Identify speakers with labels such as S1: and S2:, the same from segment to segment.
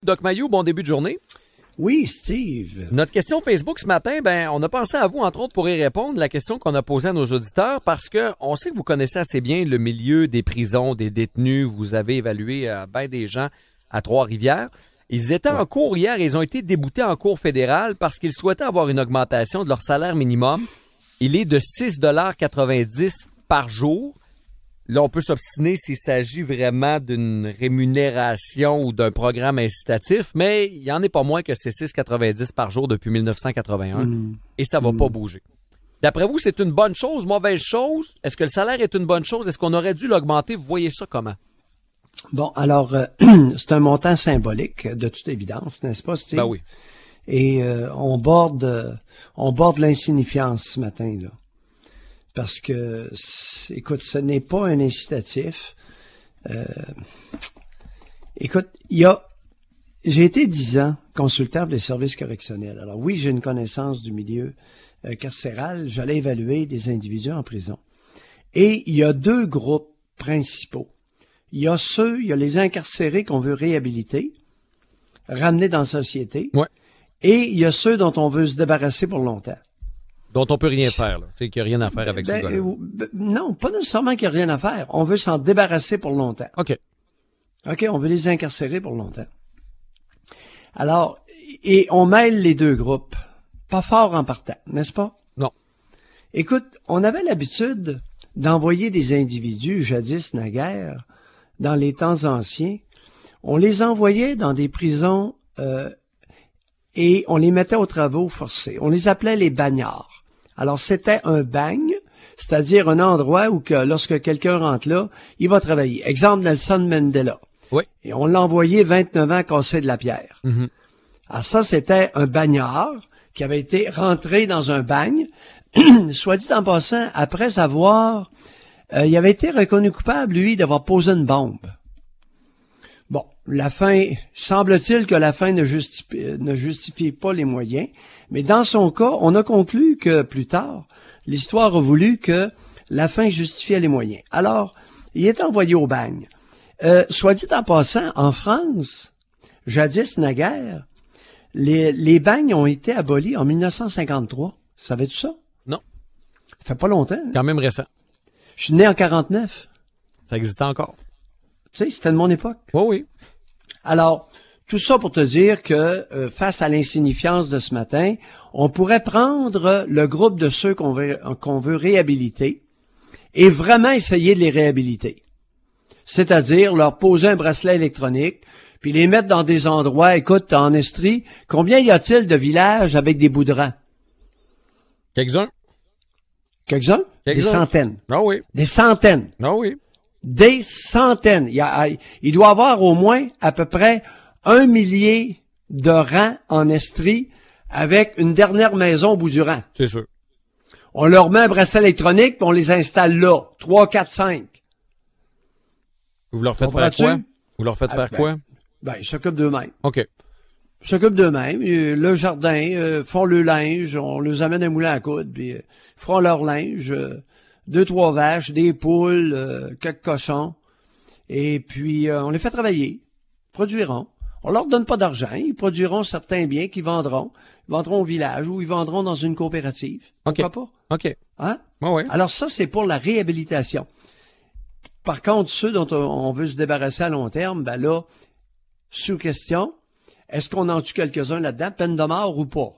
S1: Doc Mayou, bon début de journée.
S2: Oui, Steve.
S1: Notre question Facebook ce matin, on a pensé à vous, entre autres, pour y répondre, la question qu'on a posée à nos auditeurs, parce que on sait que vous connaissez assez bien le milieu des prisons, des détenus. Vous avez évalué bien des gens à Trois-Rivières. Ils étaient en cours hier, ils ont été déboutés en cour fédérale parce qu'ils souhaitaient avoir une augmentation de leur salaire minimum. Il est de 6,90 $ par jour. Là, on peut s'obstiner s'il s'agit vraiment d'une rémunération ou d'un programme incitatif, mais il n'y en est pas moins que c'est 6,90 par jour depuis 1981 et ça va pas bouger. D'après vous, c'est une bonne chose, mauvaise chose? Est-ce que le salaire est une bonne chose? Est-ce qu'on aurait dû l'augmenter? Vous voyez ça comment?
S2: Bon, alors, c'est un montant symbolique, de toute évidence, n'est-ce pas, Steve?
S1: Ben oui.
S2: Et on borde l'insignifiance ce matin, là. Parce que, écoute, ce n'est pas un incitatif. Écoute, j'ai été 10 ans consultable des services correctionnels. Alors oui, j'ai une connaissance du milieu carcéral. J'allais évaluer des individus en prison. Et il y a 2 groupes principaux. Il y a les incarcérés qu'on veut réhabiliter, ramener dans la société.
S1: Ouais.
S2: Et il y a ceux dont on veut se débarrasser pour longtemps.
S1: Dont on peut rien faire, là. C'est qu'il n'y a rien à faire avec ces gars-là.
S2: Non, pas nécessairement qu'il n'y a rien à faire. On veut s'en débarrasser pour longtemps.
S1: OK,
S2: on veut les incarcérer pour longtemps. Alors, et on mêle les 2 groupes. Pas fort en partant, n'est-ce pas?
S1: Non.
S2: Écoute, on avait l'habitude d'envoyer des individus, jadis naguère, dans les temps anciens. On les envoyait dans des prisons et on les mettait aux travaux forcés. On les appelait les bagnards. Alors, c'était un bagne, c'est-à-dire un endroit où lorsque quelqu'un rentre là, il va travailler. Exemple, Nelson Mandela.
S1: Oui.
S2: Et on l'a envoyé 29 ans casser de la pierre.
S1: Mm-hmm.
S2: Alors ça, c'était un bagnard qui avait été rentré dans un bagne. Soit dit en passant, après avoir... il avait été reconnu coupable, lui, d'avoir posé une bombe. Bon, la fin, semble-t-il que la fin ne justifie pas les moyens, mais dans son cas, on a conclu que plus tard, l'histoire a voulu que la fin justifiait les moyens. Alors, il est envoyé au bagne. Soit dit en passant, en France, jadis naguère, les bagnes ont été abolis en 1953. Savais-tu ça?
S1: Non.
S2: Ça fait pas longtemps. Hein?
S1: Quand même récent.
S2: Je suis né en 49.
S1: Ça existe encore.
S2: Tu sais, c'était de mon époque.
S1: Oui.
S2: Alors, tout ça pour te dire que face à l'insignifiance de ce matin, on pourrait prendre le groupe de ceux qu'on veut réhabiliter et vraiment essayer de les réhabiliter. C'est-à-dire leur poser un bracelet électronique, puis les mettre dans des endroits, écoute, en Estrie, combien y a-t-il de villages avec des bouts-de-rang?
S1: Quelques-uns?
S2: Quelques-uns? Des centaines.
S1: Ah oui.
S2: Des centaines.
S1: Ah oui.
S2: Des centaines. Il doit y avoir au moins à peu près 1 millier de rangs en Estrie avec une dernière maison au bout du rang.
S1: C'est sûr.
S2: On leur met un bracelet électronique puis on les installe là. 3, 4, 5.
S1: Vous leur faites faire quoi? Vous leur faites faire quoi?
S2: Ils s'occupent d'eux-mêmes.
S1: OK.
S2: Ils s'occupent d'eux-mêmes. Le jardin, font le linge, on les amène un moulin à coudre, puis ils feront leur linge. 2, 3 vaches, des poules, quelques cochons. Et puis, on les fait travailler. Ils produiront. On leur donne pas d'argent. Ils produiront certains biens qu'ils vendront. Ils vendront au village ou ils vendront dans une coopérative.
S1: OK.
S2: Pourquoi pas?
S1: OK.
S2: Hein?
S1: Oui.
S2: Alors ça, c'est pour la réhabilitation. Par contre, ceux dont on veut se débarrasser à long terme, là, sous question, est-ce qu'on en tue quelques-uns là-dedans, peine de mort ou pas?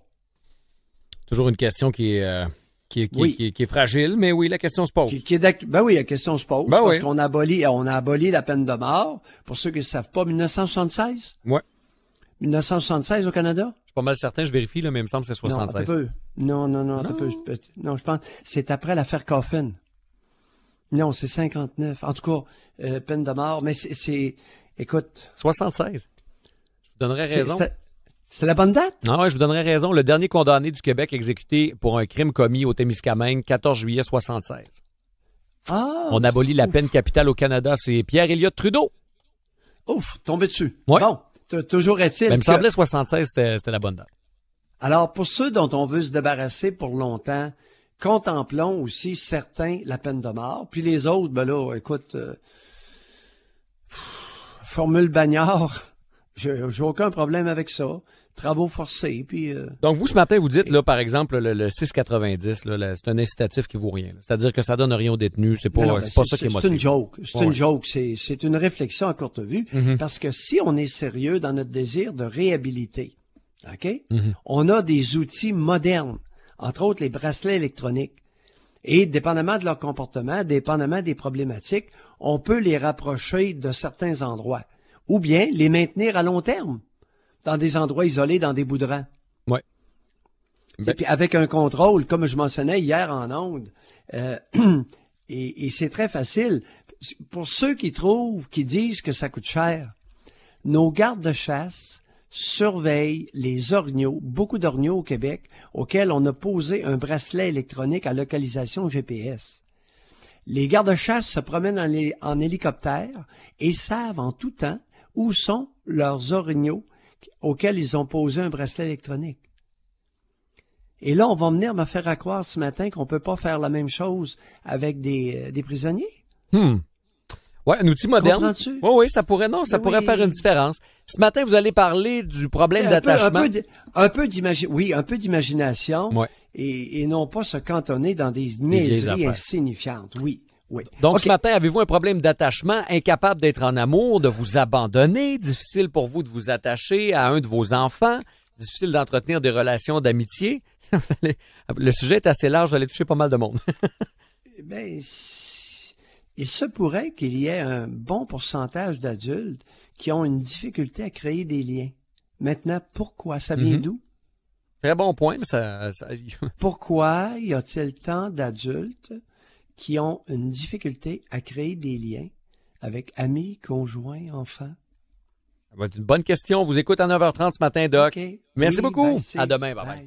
S1: Toujours une question qui est fragile, mais oui, la question se pose.
S2: Oui, la question se pose.
S1: Ben
S2: parce
S1: oui.
S2: qu'on a aboli la peine de mort. Pour ceux qui ne savent pas, 1976?
S1: Ouais.
S2: 1976 au Canada?
S1: Je suis pas mal certain, je vérifie, là, mais il me semble que c'est 76.
S2: Non, je pense c'est après l'affaire Coffin. Non, c'est 59. En tout cas, peine de mort, mais écoute.
S1: 76. Je vous donnerais raison.
S2: C'est la bonne date?
S1: Ah ouais, je vous donnerais raison. Le dernier condamné du Québec exécuté pour un crime commis au Témiscamingue, 14 juillet 76.
S2: Ah!
S1: On abolit la peine capitale au Canada. C'est Pierre-Éliott Trudeau.
S2: Ouf, tombé dessus.
S1: Ouais.
S2: Bon, toujours est-il.
S1: Il me semblait 76, c'était la bonne date.
S2: Alors, pour ceux dont on veut se débarrasser pour longtemps, contemplons aussi certains la peine de mort. Puis les autres, écoute, formule bagnard, J'ai aucun problème avec ça. Travaux forcés, puis...
S1: Donc, vous, ce matin, vous dites, là, par exemple, le 6,90, là, c'est un incitatif qui vaut rien. C'est-à-dire que ça donne rien aux détenus. C'est pas,
S2: non,
S1: c'est pas ça qui est motivé.
S2: C'est une joke. C'est une joke. C'est une réflexion à courte vue. Parce que si on est sérieux dans notre désir de réhabiliter, OK? On a des outils modernes. Entre autres, les bracelets électroniques. Et dépendamment de leur comportement, dépendamment des problématiques, on peut les rapprocher de certains endroits. Ou bien les maintenir à long terme. Dans des endroits isolés, dans des bouts de rang.
S1: Ouais.
S2: Et puis avec un contrôle, comme je mentionnais hier en ondes, et c'est très facile. Pour ceux qui disent que ça coûte cher, nos gardes de chasse surveillent les orignaux, beaucoup d'orignaux au Québec, auxquels on a posé un bracelet électronique à localisation GPS. Les gardes de chasse se promènent en hélicoptère et savent en tout temps où sont leurs orignaux auxquels ils ont posé un bracelet électronique. Et là, on va venir me faire croire ce matin qu'on peut pas faire la même chose avec des prisonniers.
S1: Ouais, un outil moderne.
S2: Comprends-tu?
S1: Oui, ça pourrait faire une différence. Ce matin, vous allez parler du problème d'attachement.
S2: Un peu d'imagination.
S1: Ouais.
S2: Et non pas se cantonner dans des niaiseries insignifiantes. Oui. Oui.
S1: Donc, ce matin, avez-vous un problème d'attachement, incapable d'être en amour, de vous abandonner, difficile pour vous de vous attacher à un de vos enfants, difficile d'entretenir des relations d'amitié? Le sujet est assez large, vous allez toucher pas mal de monde.
S2: Ben, il se pourrait qu'il y ait un bon pourcentage d'adultes qui ont une difficulté à créer des liens. Maintenant, pourquoi? Ça vient d'où?
S1: Très bon point, mais ça...
S2: Pourquoi y a-t-il tant d'adultes qui ont une difficulté à créer des liens avec amis, conjoints, enfants?
S1: Ça va être une bonne question. On vous écoute à 9h30 ce matin, Doc.
S2: Okay.
S1: Merci beaucoup.
S2: Bye,
S1: à demain. Bye bye.